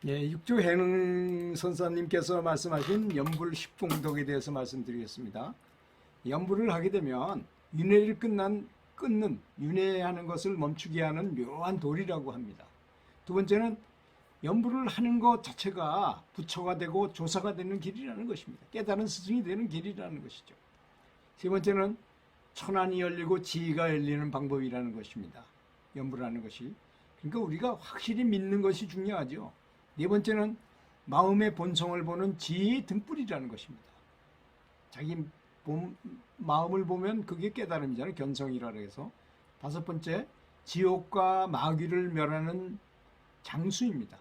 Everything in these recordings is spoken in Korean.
예, 육조해능 선사님께서 말씀하신 연불 십공덕에 대해서 말씀드리겠습니다. 연불을 하게 되면 윤회를 끊는 윤회하는 것을 멈추게 하는 묘한 도리라고 합니다. 두 번째는 연불을 하는 것 자체가 부처가 되고 조사가 되는 길이라는 것입니다. 깨달은 스승이 되는 길이라는 것이죠. 세 번째는 천안이 열리고 지혜가 열리는 방법이라는 것입니다. 연불하는 것이. 그러니까 우리가 확실히 믿는 것이 중요하죠. 네 번째는 마음의 본성을 보는 지혜의 등불이라는 것입니다. 자기 마음을 보면 그게 깨달음이잖아요. 견성이라 해서. 다섯 번째, 지옥과 마귀를 멸하는 장수입니다.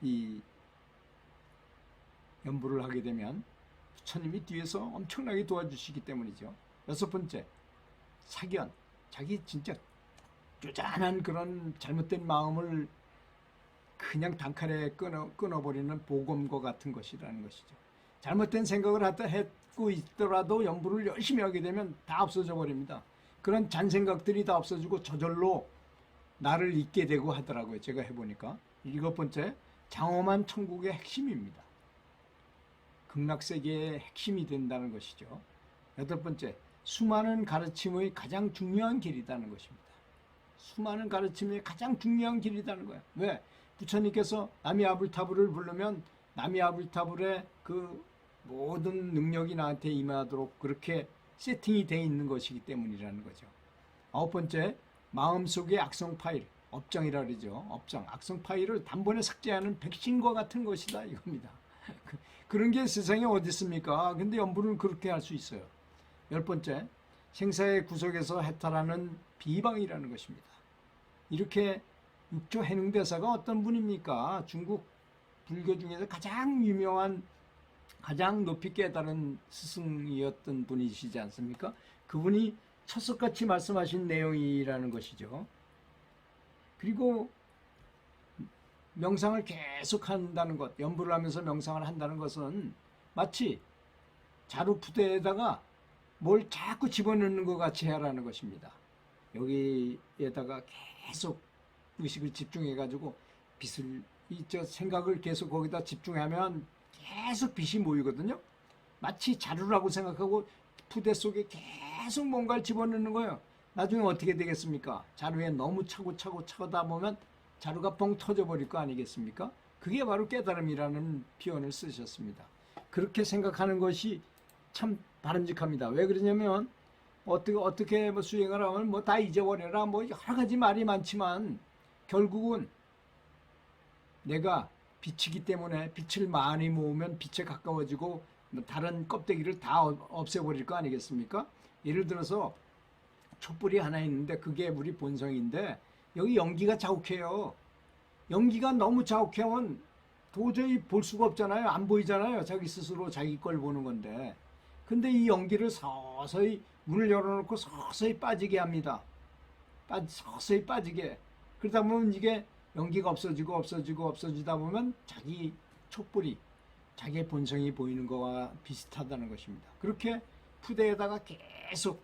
이 연불을 하게 되면 부처님이 뒤에서 엄청나게 도와주시기 때문이죠. 여섯 번째, 사견. 자기 진짜 쪼잔한 그런 잘못된 마음을 그냥 단칼에 끊어버리는 보검과 같은 것이라는 것이죠. 잘못된 생각을 하고 있더라도 연불을 열심히 하게 되면 다 없어져 버립니다. 그런 잔생각들이 다 없어지고 저절로 나를 잊게 되고 하더라고요. 제가 해보니까. 일곱 번째, 장엄한 천국의 핵심입니다. 극락세계의 핵심이 된다는 것이죠. 여덟 번째, 수많은 가르침의 가장 중요한 길이라는 것입니다. 수많은 가르침의 가장 중요한 길이라는 거예요. 왜? 부처님께서 나미아불타불을 부르면 나미아불타불의 그 모든 능력이 나한테 임하도록 그렇게 세팅이 되어 있는 것이기 때문이라는 거죠. 아홉 번째, 마음속의 악성 파일, 업장이라 그러죠. 업장, 악성 파일을 단번에 삭제하는 백신과 같은 것이다 이겁니다. 그런 게 세상에 어디 있습니까? 근데 연불은 그렇게 할 수 있어요. 열 번째, 생사의 구석에서 해탈하는 비방이라는 것입니다. 이렇게 육조 해능대사가 어떤 분입니까? 중국 불교 중에서 가장 유명한, 가장 높이 깨달은 스승이었던 분이시지 않습니까? 그분이 철석같이 말씀하신 내용이라는 것이죠. 그리고 명상을 계속 한다는 것, 연불을 하면서 명상을 한다는 것은 마치 자루 부대에다가 뭘 자꾸 집어넣는 것 같이 하라는 것입니다. 여기에다가 계속 의식을 집중해가지고 생각을 계속 거기다 집중하면 계속 빛이 모이거든요. 마치 자루라고 생각하고 부대 속에 계속 뭔가를 집어넣는 거예요. 나중에 어떻게 되겠습니까? 자루에 너무 차고 차다 보면 자루가 뻥 터져버릴 거 아니겠습니까? 그게 바로 깨달음이라는 표현을 쓰셨습니다. 그렇게 생각하는 것이 참 바람직합니다. 왜 그러냐면 어떻게 수행을 하면 다 잊어버려라 여러 가지 말이 많지만 결국은 내가 빛이기 때문에 빛을 많이 모으면 빛에 가까워지고 다른 껍데기를 다 없애버릴 거 아니겠습니까? 예를 들어서 촛불이 하나 있는데 그게 우리 본성인데 여기 연기가 자욱해요. 연기가 너무 자욱하면 도저히 볼 수가 없잖아요. 안 보이잖아요. 자기 스스로 자기 걸 보는 건데. 근데 이 연기를 서서히 문을 열어놓고 서서히 빠지게 합니다. 서서히 빠지게. 그러다 보면 이게 연기가 없어지다 보면 자기 촛불이 자기의 본성이 보이는 거와 비슷하다는 것입니다. 그렇게 푸대에다가 계속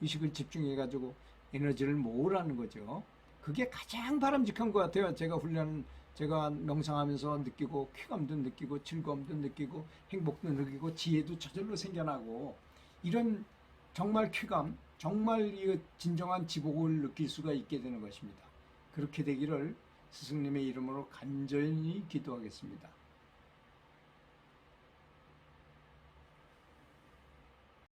의식을 집중해가지고 에너지를 모으라는 거죠. 그게 가장 바람직한 것 같아요. 제가 명상하면서 느끼고 쾌감도 느끼고 즐거움도 느끼고 행복도 느끼고 지혜도 저절로 생겨나고 이런 정말 쾌감, 정말 이 진정한 지복을 느낄 수가 있게 되는 것입니다. 그렇게 되기를 스승님의 이름으로 간절히 기도하겠습니다.